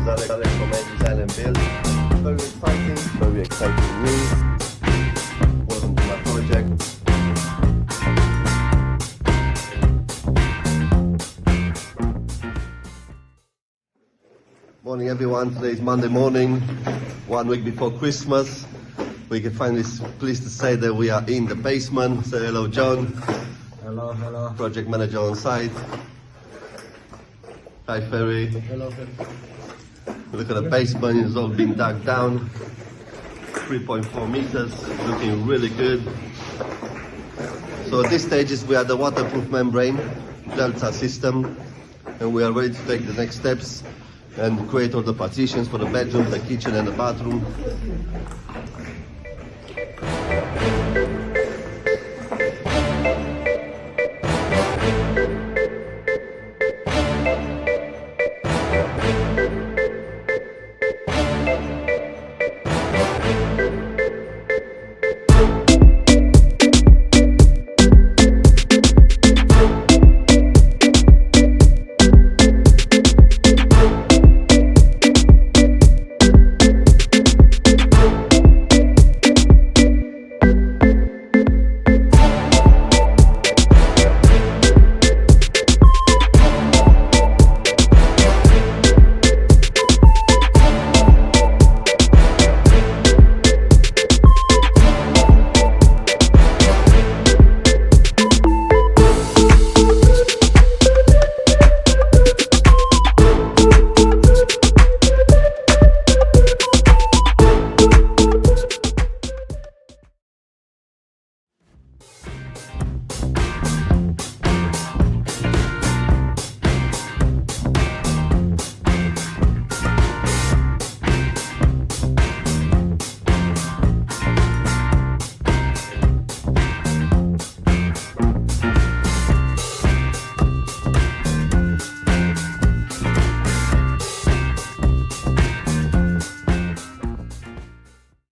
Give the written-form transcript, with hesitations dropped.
Alex from Design&Build. Very exciting news. Welcome to my project. Morning everyone, today is Monday morning, 1 week before Christmas. We can finally pleased to say that we are in the basement. Say hello John. Hello, hello. Project manager on site. Hi Ferry. Hello, Look at the basement, it's all been dug down. 3.4 meters, looking really good. So at this stage we are the waterproof membrane Delta system, and we are ready to take the next steps and create all the partitions for the bedroom, the kitchen and the bathroom.